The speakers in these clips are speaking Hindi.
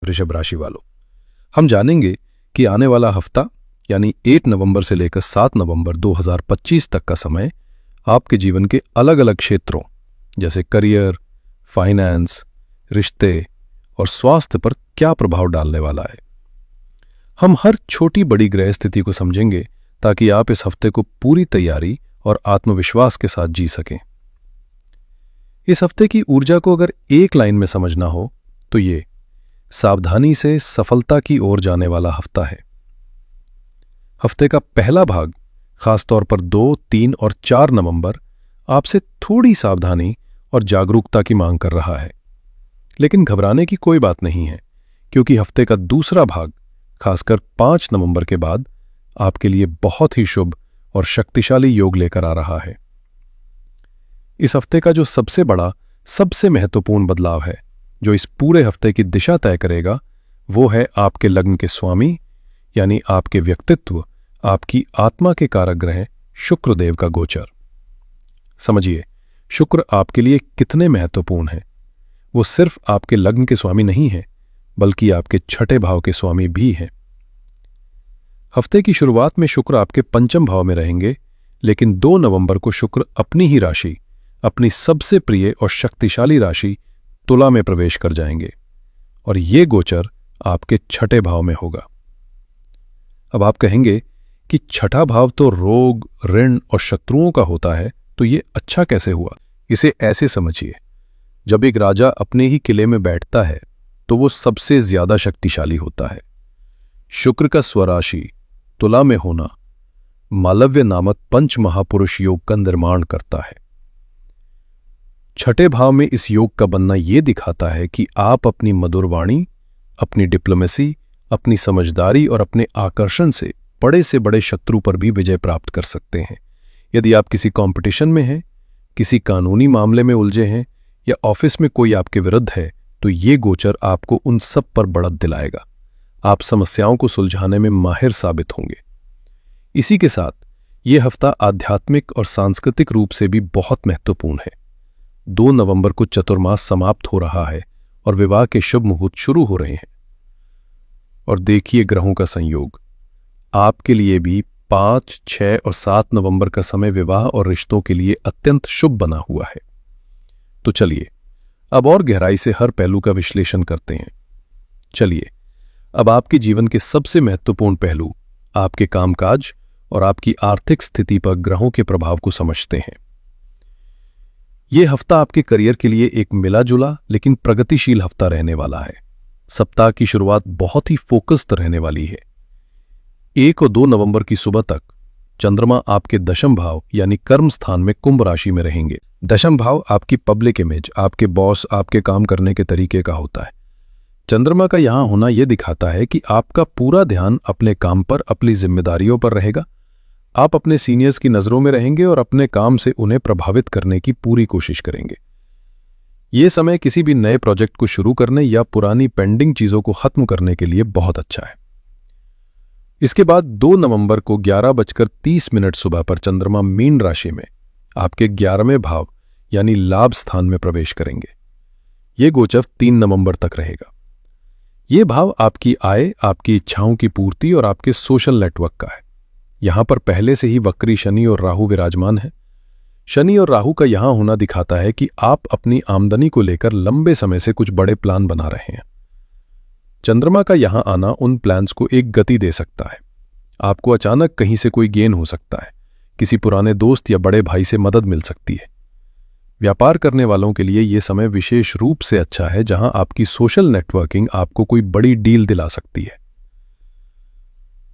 वृषभ राशि वालों, हम जानेंगे कि आने वाला हफ्ता यानी 8 नवंबर से लेकर 7 नवंबर 2025 तक का समय आपके जीवन के अलग अलग क्षेत्रों जैसे करियर, फाइनेंस, रिश्ते और स्वास्थ्य पर क्या प्रभाव डालने वाला है। हम हर छोटी बड़ी ग्रह स्थिति को समझेंगे ताकि आप इस हफ्ते को पूरी तैयारी और आत्मविश्वास के साथ जी सकें। इस हफ्ते की ऊर्जा को अगर एक लाइन में समझना हो तो ये सावधानी से सफलता की ओर जाने वाला हफ्ता है। हफ्ते का पहला भाग खासतौर पर 2, 3 और 4 नवंबर आपसे थोड़ी सावधानी और जागरूकता की मांग कर रहा है, लेकिन घबराने की कोई बात नहीं है क्योंकि हफ्ते का दूसरा भाग खासकर 5 नवंबर के बाद आपके लिए बहुत ही शुभ और शक्तिशाली योग लेकर आ रहा है। इस हफ्ते का जो सबसे बड़ा, सबसे महत्वपूर्ण बदलाव है जो इस पूरे हफ्ते की दिशा तय करेगा, वो है आपके लग्न के स्वामी यानी आपके व्यक्तित्व, आपकी आत्मा के कारक ग्रह शुक्रदेव का गोचर। समझिए, शुक्र आपके लिए कितने महत्वपूर्ण है। वो सिर्फ आपके लग्न के स्वामी नहीं है बल्कि आपके छठे भाव के स्वामी भी हैं। हफ्ते की शुरुआत में शुक्र आपके पंचम भाव में रहेंगे, लेकिन 2 नवंबर को शुक्र अपनी ही राशि, अपनी सबसे प्रिय और शक्तिशाली राशि तुला में प्रवेश कर जाएंगे और ये गोचर आपके छठे भाव में होगा। अब आप कहेंगे कि छठा भाव तो रोग, ऋण और शत्रुओं का होता है, तो ये अच्छा कैसे हुआ? इसे ऐसे समझिए, जब एक राजा अपने ही किले में बैठता है तो वो सबसे ज्यादा शक्तिशाली होता है। शुक्र का स्वराशि तुला में होना मालव्य नामक पंच महापुरुष योग का निर्माण करता है। छठे भाव में इस योग का बनना यह दिखाता है कि आप अपनी मधुर वाणी, अपनी डिप्लोमेसी, अपनी समझदारी और अपने आकर्षण से बड़े शत्रु पर भी विजय प्राप्त कर सकते हैं। यदि आप किसी कंपटीशन में हैं, किसी कानूनी मामले में उलझे हैं या ऑफिस में कोई आपके विरुद्ध है, तो ये गोचर आपको उन सब पर बढ़त दिलाएगा। आप समस्याओं को सुलझाने में माहिर साबित होंगे। इसी के साथ ये हफ्ता आध्यात्मिक और सांस्कृतिक रूप से भी बहुत महत्वपूर्ण है। 2 नवंबर को चतुर्मास समाप्त हो रहा है और विवाह के शुभ मुहूर्त शुरू हो रहे हैं। और देखिए ग्रहों का संयोग, आपके लिए भी 5, 6 और 7 नवंबर का समय विवाह और रिश्तों के लिए अत्यंत शुभ बना हुआ है। तो चलिए अब और गहराई से हर पहलू का विश्लेषण करते हैं। चलिए अब आपके जीवन के सबसे महत्वपूर्ण पहलू, आपके कामकाज और आपकी आर्थिक स्थिति पर ग्रहों के प्रभाव को समझते हैं। यह हफ्ता आपके करियर के लिए एक मिला जुला लेकिन प्रगतिशील हफ्ता रहने वाला है। सप्ताह की शुरुआत बहुत ही फोकस्ड रहने वाली है। 1 और 2 नवंबर की सुबह तक चंद्रमा आपके दशम भाव यानी कर्म स्थान में कुंभ राशि में रहेंगे। दशम भाव आपकी पब्लिक इमेज, आपके बॉस, आपके काम करने के तरीके का होता है। चंद्रमा का यहां होना यह दिखाता है कि आपका पूरा ध्यान अपने काम पर, अपनी जिम्मेदारियों पर रहेगा। आप अपने सीनियर्स की नजरों में रहेंगे और अपने काम से उन्हें प्रभावित करने की पूरी कोशिश करेंगे। यह समय किसी भी नए प्रोजेक्ट को शुरू करने या पुरानी पेंडिंग चीजों को खत्म करने के लिए बहुत अच्छा है। इसके बाद 2 नवंबर को 11:30 सुबह पर चंद्रमा मीन राशि में आपके 11वें भाव यानी लाभ स्थान में प्रवेश करेंगे। यह गोचर 3 नवंबर तक रहेगा। यह भाव आपकी आय, आपकी इच्छाओं की पूर्ति और आपके सोशल नेटवर्क का है। यहां पर पहले से ही वक्री शनि और राहु विराजमान है। शनि और राहु का यहां होना दिखाता है कि आप अपनी आमदनी को लेकर लंबे समय से कुछ बड़े प्लान बना रहे हैं। चंद्रमा का यहां आना उन प्लान्स को एक गति दे सकता है। आपको अचानक कहीं से कोई गेन हो सकता है, किसी पुराने दोस्त या बड़े भाई से मदद मिल सकती है। व्यापार करने वालों के लिए यह समय विशेष रूप से अच्छा है, जहां आपकी सोशल नेटवर्किंग आपको कोई बड़ी डील दिला सकती है।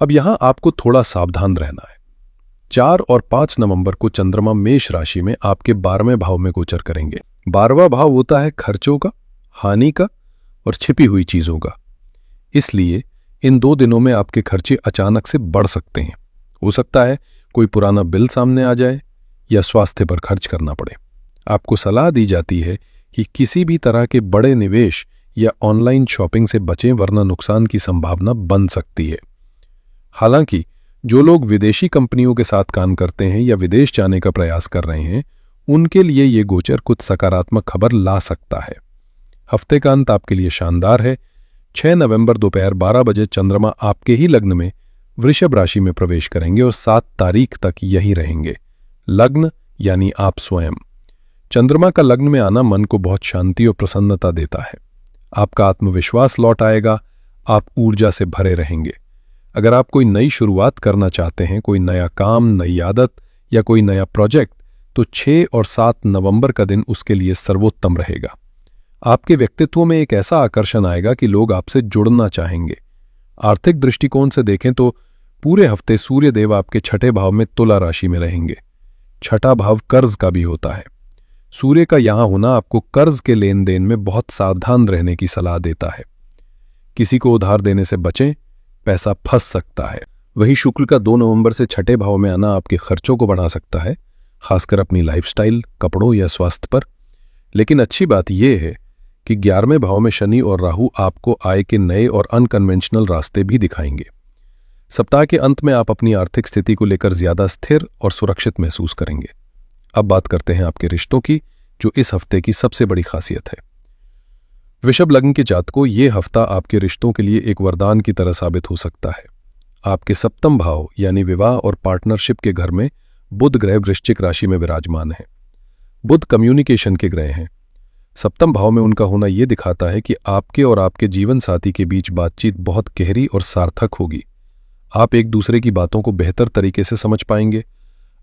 अब यहां आपको थोड़ा सावधान रहना है। 4 और 5 नवंबर को चंद्रमा मेष राशि में आपके 12वें भाव में गोचर करेंगे। 12वां भाव होता है खर्चों का, हानि का और छिपी हुई चीजों का। इसलिए इन 2 दिनों में आपके खर्चे अचानक से बढ़ सकते हैं। हो सकता है कोई पुराना बिल सामने आ जाए या स्वास्थ्य पर खर्च करना पड़े। आपको सलाह दी जाती है कि किसी भी तरह के बड़े निवेश या ऑनलाइन शॉपिंग से बचें, वरना नुकसान की संभावना बन सकती है। हालांकि जो लोग विदेशी कंपनियों के साथ काम करते हैं या विदेश जाने का प्रयास कर रहे हैं, उनके लिए ये गोचर कुछ सकारात्मक खबर ला सकता है। हफ्ते का अंत आपके लिए शानदार है। 6 नवंबर दोपहर 12 बजे चंद्रमा आपके ही लग्न में वृषभ राशि में प्रवेश करेंगे और 7 तारीख तक यहीं रहेंगे। लग्न यानी आप स्वयं। चंद्रमा का लग्न में आना मन को बहुत शांति और प्रसन्नता देता है। आपका आत्मविश्वास लौट आएगा, आप ऊर्जा से भरे रहेंगे। अगर आप कोई नई शुरुआत करना चाहते हैं, कोई नया काम, नई आदत या कोई नया प्रोजेक्ट, तो 6 और 7 नवंबर का दिन उसके लिए सर्वोत्तम रहेगा। आपके व्यक्तित्व में एक ऐसा आकर्षण आएगा कि लोग आपसे जुड़ना चाहेंगे। आर्थिक दृष्टिकोण से देखें तो पूरे हफ्ते सूर्य देव आपके छठे भाव में तुला राशि में रहेंगे। छठा भाव कर्ज का भी होता है। सूर्य का यहां होना आपको कर्ज के लेन देन में बहुत सावधान रहने की सलाह देता है। किसी को उधार देने से बचें, पैसा फंस सकता है। वही शुक्र का 2 नवंबर से छठे भाव में आना आपके खर्चों को बढ़ा सकता है, खासकर अपनी लाइफस्टाइल, कपड़ों या स्वास्थ्य पर। लेकिन अच्छी बात यह है कि 11वें भाव में शनि और राहु आपको आय के नए और अनकन्वेंशनल रास्ते भी दिखाएंगे। सप्ताह के अंत में आप अपनी आर्थिक स्थिति को लेकर ज्यादा स्थिर और सुरक्षित महसूस करेंगे। अब बात करते हैं आपके रिश्तों की, जो इस हफ्ते की सबसे बड़ी खासियत है। वृषभ लग्न के जातकों, ये हफ्ता आपके रिश्तों के लिए एक वरदान की तरह साबित हो सकता है। आपके सप्तम भाव यानी विवाह और पार्टनरशिप के घर में बुध ग्रह वृश्चिक राशि में विराजमान है। बुध कम्युनिकेशन के ग्रह हैं। सप्तम भाव में उनका होना यह दिखाता है कि आपके और आपके जीवन साथी के बीच बातचीत बहुत गहरी और सार्थक होगी। आप एक दूसरे की बातों को बेहतर तरीके से समझ पाएंगे।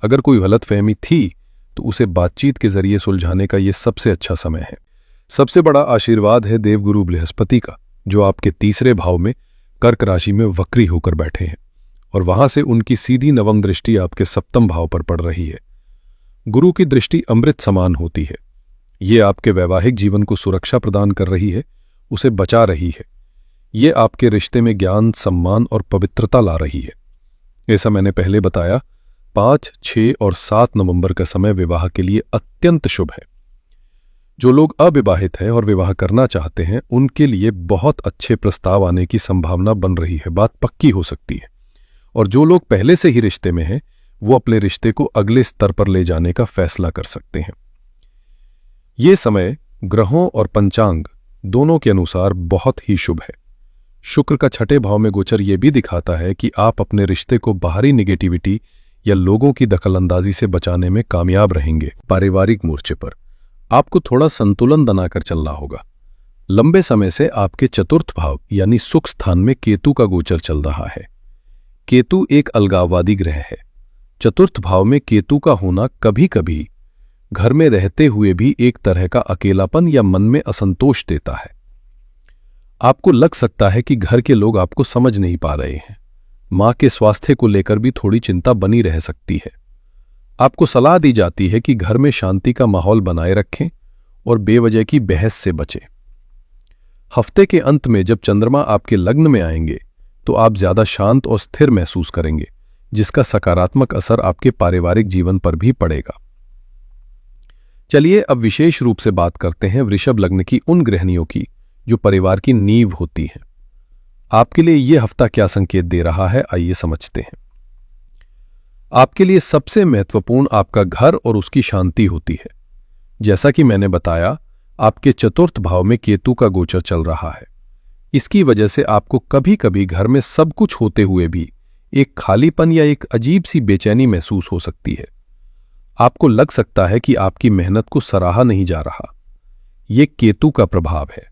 अगर कोई गलतफहमी थी तो उसे बातचीत के जरिए सुलझाने का यह सबसे अच्छा समय है। सबसे बड़ा आशीर्वाद है देवगुरु बृहस्पति का, जो आपके तीसरे भाव में कर्क राशि में वक्री होकर बैठे हैं और वहां से उनकी सीधी नवम दृष्टि आपके सप्तम भाव पर पड़ रही है। गुरु की दृष्टि अमृत समान होती है। ये आपके वैवाहिक जीवन को सुरक्षा प्रदान कर रही है, उसे बचा रही है। ये आपके रिश्ते में ज्ञान, सम्मान और पवित्रता ला रही है। ऐसा मैंने पहले बताया, 5, 6 और 7 नवंबर का समय विवाह के लिए अत्यंत शुभ है। जो लोग अविवाहित हैं और विवाह करना चाहते हैं, उनके लिए बहुत अच्छे प्रस्ताव आने की संभावना बन रही है, बात पक्की हो सकती है। और जो लोग पहले से ही रिश्ते में हैं, वो अपने रिश्ते को अगले स्तर पर ले जाने का फैसला कर सकते हैं। ये समय ग्रहों और पंचांग दोनों के अनुसार बहुत ही शुभ है। शुक्र का छठे भाव में गोचर ये भी दिखाता है कि आप अपने रिश्ते को बाहरी निगेटिविटी या लोगों की दखलंदाजी से बचाने में कामयाब रहेंगे। पारिवारिक मोर्चे पर आपको थोड़ा संतुलन बनाकर चलना होगा। लंबे समय से आपके चतुर्थ भाव यानी सुख स्थान में केतु का गोचर चल रहा है। केतु एक अलगाववादी ग्रह है। चतुर्थ भाव में केतु का होना कभी कभी घर में रहते हुए भी एक तरह का अकेलापन या मन में असंतोष देता है। आपको लग सकता है कि घर के लोग आपको समझ नहीं पा रहे हैं। मां के स्वास्थ्य को लेकर भी थोड़ी चिंता बनी रह सकती है। आपको सलाह दी जाती है कि घर में शांति का माहौल बनाए रखें और बेवजह की बहस से बचें। हफ्ते के अंत में जब चंद्रमा आपके लग्न में आएंगे तो आप ज्यादा शांत और स्थिर महसूस करेंगे, जिसका सकारात्मक असर आपके पारिवारिक जीवन पर भी पड़ेगा। चलिए अब विशेष रूप से बात करते हैं वृषभ लग्न की उन गृहिणियों की जो परिवार की नींव होती हैं। आपके लिए यह हफ्ता क्या संकेत दे रहा है, आइए समझते हैं। आपके लिए सबसे महत्वपूर्ण आपका घर और उसकी शांति होती है। जैसा कि मैंने बताया, आपके चतुर्थ भाव में केतु का गोचर चल रहा है। इसकी वजह से आपको कभी कभी घर में सब कुछ होते हुए भी एक खालीपन या एक अजीब सी बेचैनी महसूस हो सकती है। आपको लग सकता है कि आपकी मेहनत को सराहा नहीं जा रहा। यह केतु का प्रभाव है।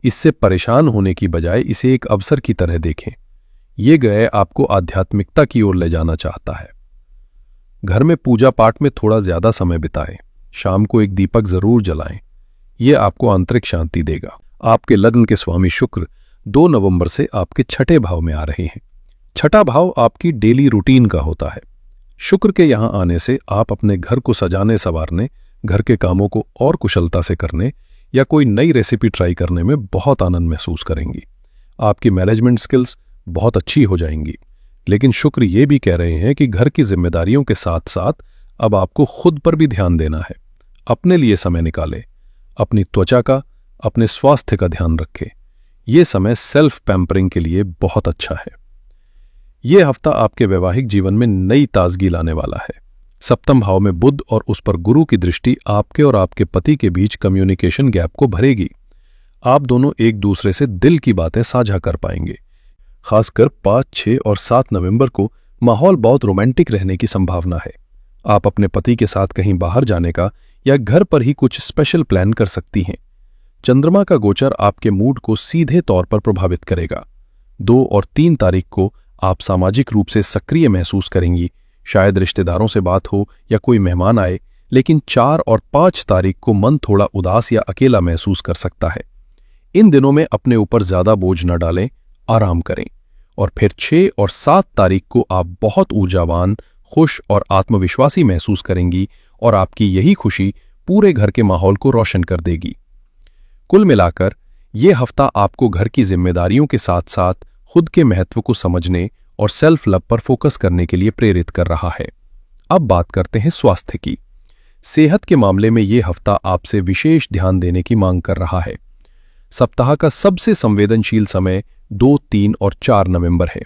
इससे परेशान होने की बजाय इसे एक अवसर की तरह देखें। यह ग्रह आपको आध्यात्मिकता की ओर ले जाना चाहता है। घर में पूजा पाठ में थोड़ा ज्यादा समय बिताएं। शाम को एक दीपक जरूर जलाएं। यह आपको आंतरिक शांति देगा। आपके लग्न के स्वामी शुक्र 2 नवंबर से आपके छठे भाव में आ रहे हैं। छठा भाव आपकी डेली रूटीन का होता है। शुक्र के यहां आने से आप अपने घर को सजाने संवारने, घर के कामों को और कुशलता से करने या कोई नई रेसिपी ट्राई करने में बहुत आनंद महसूस करेंगी। आपकी मैनेजमेंट स्किल्स बहुत अच्छी हो जाएंगी। लेकिन शुक्र ये भी कह रहे हैं कि घर की जिम्मेदारियों के साथ साथ अब आपको खुद पर भी ध्यान देना है। अपने लिए समय निकालें। अपनी त्वचा का, अपने स्वास्थ्य का ध्यान रखें। यह समय सेल्फ पैम्परिंग के लिए बहुत अच्छा है। यह हफ्ता आपके वैवाहिक जीवन में नई ताजगी लाने वाला है। सप्तम भाव में बुध और उस पर गुरु की दृष्टि आपके और आपके पति के बीच कम्युनिकेशन गैप को भरेगी। आप दोनों एक दूसरे से दिल की बातें साझा कर पाएंगे। खासकर 5, 6 और 7 नवंबर को माहौल बहुत रोमांटिक रहने की संभावना है। आप अपने पति के साथ कहीं बाहर जाने का या घर पर ही कुछ स्पेशल प्लान कर सकती हैं। चंद्रमा का गोचर आपके मूड को सीधे तौर पर प्रभावित करेगा। 2 और 3 तारीख को आप सामाजिक रूप से सक्रिय महसूस करेंगी, शायद रिश्तेदारों से बात हो या कोई मेहमान आए, लेकिन 4 और 5 तारीख को मन थोड़ा उदास या अकेला महसूस कर सकता है। इन दिनों में अपने ऊपर ज्यादा बोझ न डालें, आराम करें। और फिर 6 और 7 तारीख को आप बहुत ऊर्जावान, खुश और आत्मविश्वासी महसूस करेंगी और आपकी यही खुशी पूरे घर के माहौल को रोशन कर देगी। कुल मिलाकर यह हफ्ता आपको घर की जिम्मेदारियों के साथ साथ खुद के महत्व को समझने और सेल्फ लव पर फोकस करने के लिए प्रेरित कर रहा है। अब बात करते हैं स्वास्थ्य की। सेहत के मामले में यह हफ्ता आपसे विशेष ध्यान देने की मांग कर रहा है। सप्ताह का सबसे संवेदनशील समय 2, 3 और 4 नवंबर है।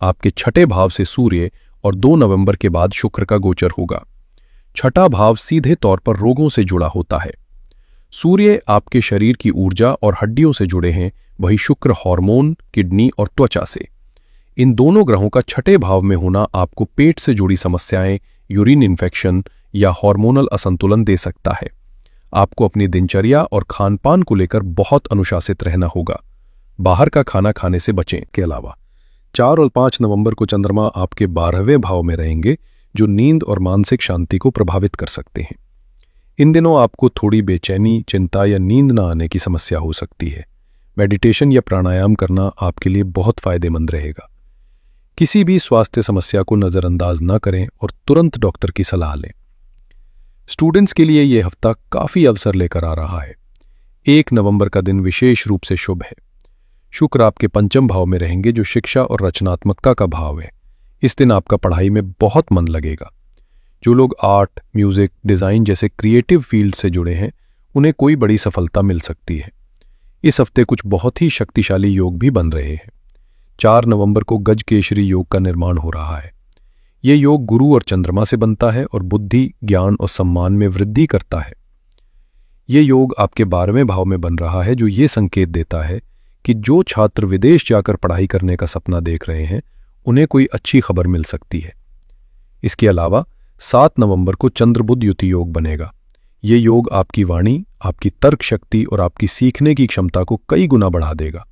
आपके छठे भाव से सूर्य और 2 नवंबर के बाद शुक्र का गोचर होगा। छठा भाव सीधे तौर पर रोगों से जुड़ा होता है। सूर्य आपके शरीर की ऊर्जा और हड्डियों से जुड़े हैं, वही शुक्र हार्मोन, किडनी और त्वचा से। इन दोनों ग्रहों का छठे भाव में होना आपको पेट से जुड़ी समस्याएं, यूरिन इन्फेक्शन या हार्मोनल असंतुलन दे सकता है। आपको अपनी दिनचर्या और खानपान को लेकर बहुत अनुशासित रहना होगा। बाहर का खाना खाने से बचें। के अलावा 4 और 5 नवंबर को चंद्रमा आपके 12वें भाव में रहेंगे, जो नींद और मानसिक शांति को प्रभावित कर सकते हैं। इन दिनों आपको थोड़ी बेचैनी, चिंता या नींद न आने की समस्या हो सकती है। मेडिटेशन या प्राणायाम करना आपके लिए बहुत फायदेमंद रहेगा। किसी भी स्वास्थ्य समस्या को नजरअंदाज न करें और तुरंत डॉक्टर की सलाह लें। स्टूडेंट्स के लिए यह हफ्ता काफी अवसर लेकर आ रहा है। 1 नवंबर का दिन विशेष रूप से शुभ है। शुक्र आपके 5वें भाव में रहेंगे, जो शिक्षा और रचनात्मकता का भाव है। इस दिन आपका पढ़ाई में बहुत मन लगेगा। जो लोग आर्ट, म्यूजिक, डिजाइन जैसे क्रिएटिव फील्ड से जुड़े हैं, उन्हें कोई बड़ी सफलता मिल सकती है। इस हफ्ते कुछ बहुत ही शक्तिशाली योग भी बन रहे हैं। 4 नवंबर को गज केशरी योग का निर्माण हो रहा है। यह योग गुरु और चंद्रमा से बनता है और बुद्धि, ज्ञान और सम्मान में वृद्धि करता है। यह योग आपके 12वें भाव में बन रहा है, जो ये संकेत देता है कि जो छात्र विदेश जाकर पढ़ाई करने का सपना देख रहे हैं, उन्हें कोई अच्छी खबर मिल सकती है। इसके अलावा 7 नवंबर को चंद्र बुध युति योग बनेगा। ये योग आपकी वाणी, आपकी तर्क शक्ति और आपकी सीखने की क्षमता को कई गुना बढ़ा देगा।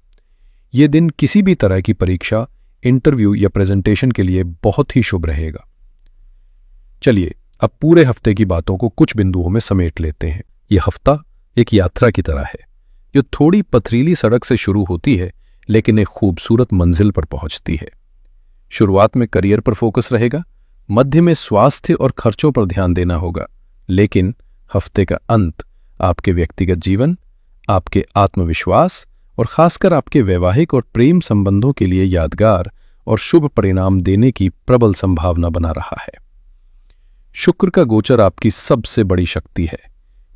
ये दिन किसी भी तरह की परीक्षा, इंटरव्यू या प्रेजेंटेशन के लिए बहुत ही शुभ रहेगा। चलिए अब पूरे हफ्ते की बातों को कुछ बिंदुओं में समेट लेते हैं। यह हफ्ता एक यात्रा की तरह है, जो थोड़ी पथरीली सड़क से शुरू होती है लेकिन एक खूबसूरत मंजिल पर पहुंचती है। शुरुआत में करियर पर फोकस रहेगा, मध्य में स्वास्थ्य और खर्चों पर ध्यान देना होगा, लेकिन हफ्ते का अंत आपके व्यक्तिगत जीवन, आपके आत्मविश्वास और खासकर आपके वैवाहिक और प्रेम संबंधों के लिए यादगार और शुभ परिणाम देने की प्रबल संभावना बना रहा है। शुक्र का गोचर आपकी सबसे बड़ी शक्ति है,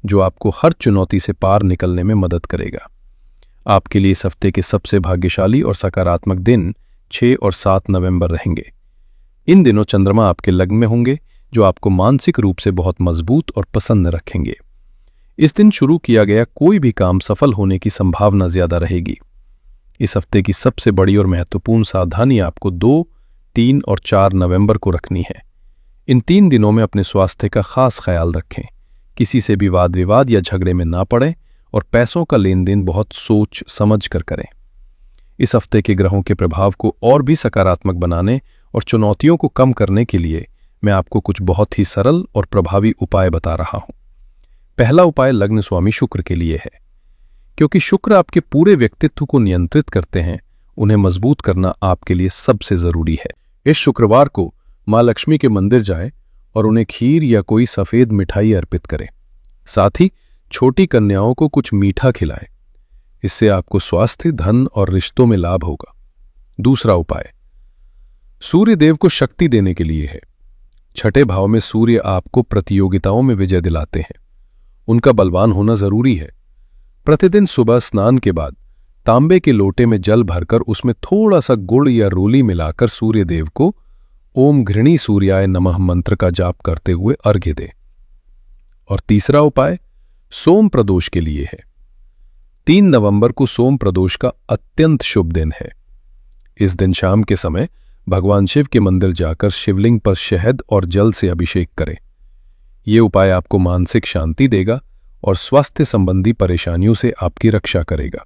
जो आपको हर चुनौती से पार निकलने में मदद करेगा। आपके लिए इस हफ्ते के सबसे भाग्यशाली और सकारात्मक दिन 6 और 7 नवंबर रहेंगे। इन दिनों चंद्रमा आपके लग्न में होंगे, जो आपको मानसिक रूप से बहुत मजबूत और प्रसन्न रखेंगे। इस दिन शुरू किया गया कोई भी काम सफल होने की संभावना ज्यादा रहेगी। इस हफ्ते की सबसे बड़ी और महत्वपूर्ण सावधानी आपको 2, 3 और 4 नवंबर को रखनी है। इन 3 दिनों में अपने स्वास्थ्य का खास ख्याल रखें, किसी से भी वाद विवाद या झगड़े में ना पड़ें और पैसों का लेन देन बहुत सोच समझ कर करें। इस हफ्ते के ग्रहों के प्रभाव को और भी सकारात्मक बनाने और चुनौतियों को कम करने के लिए मैं आपको कुछ बहुत ही सरल और प्रभावी उपाय बता रहा हूं। पहला उपाय लग्न स्वामी शुक्र के लिए है। क्योंकि शुक्र आपके पूरे व्यक्तित्व को नियंत्रित करते हैं, उन्हें मजबूत करना आपके लिए सबसे जरूरी है। इस शुक्रवार को मां लक्ष्मी के मंदिर जाएं और उन्हें खीर या कोई सफेद मिठाई अर्पित करें। साथ ही छोटी कन्याओं को कुछ मीठा खिलाएं। इससे आपको स्वास्थ्य, धन और रिश्तों में लाभ होगा। दूसरा उपाय सूर्य देव को शक्ति देने के लिए है। छठे भाव में सूर्य आपको प्रतियोगिताओं में विजय दिलाते हैं। उनका बलवान होना जरूरी है। प्रतिदिन सुबह स्नान के बाद तांबे के लोटे में जल भरकर उसमें थोड़ा सा गुड़ या रोली मिलाकर सूर्य देव को ओम घृणी सूर्याय नमः मंत्र का जाप करते हुए अर्घ्य दें। और तीसरा उपाय सोम प्रदोष के लिए है। 3 नवंबर को सोम प्रदोष का अत्यंत शुभ दिन है। इस दिन शाम के समय भगवान शिव के मंदिर जाकर शिवलिंग पर शहद और जल से अभिषेक करें। ये उपाय आपको मानसिक शांति देगा और स्वास्थ्य संबंधी परेशानियों से आपकी रक्षा करेगा।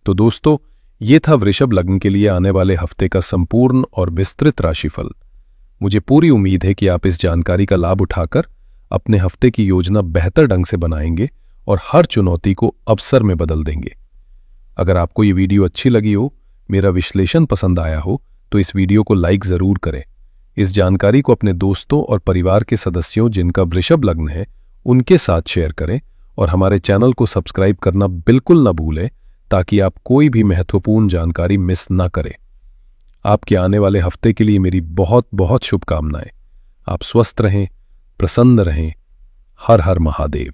तो दोस्तों, ये था वृषभ लग्न के लिए आने वाले हफ्ते का संपूर्ण और विस्तृत राशिफल। मुझे पूरी उम्मीद है कि आप इस जानकारी का लाभ उठाकर अपने हफ्ते की योजना बेहतर ढंग से बनाएंगे और हर चुनौती को अवसर में बदल देंगे। अगर आपको ये वीडियो अच्छी लगी हो, मेरा विश्लेषण पसंद आया हो, तो इस वीडियो को लाइक जरूर करें। इस जानकारी को अपने दोस्तों और परिवार के सदस्यों जिनका वृषभ लग्न है उनके साथ शेयर करें और हमारे चैनल को सब्सक्राइब करना बिल्कुल न भूलें ताकि आप कोई भी महत्वपूर्ण जानकारी मिस ना करें। आपके आने वाले हफ्ते के लिए मेरी बहुत बहुत शुभकामनाएं। आप स्वस्थ रहें, प्रसन्न रहें। हर हर महादेव।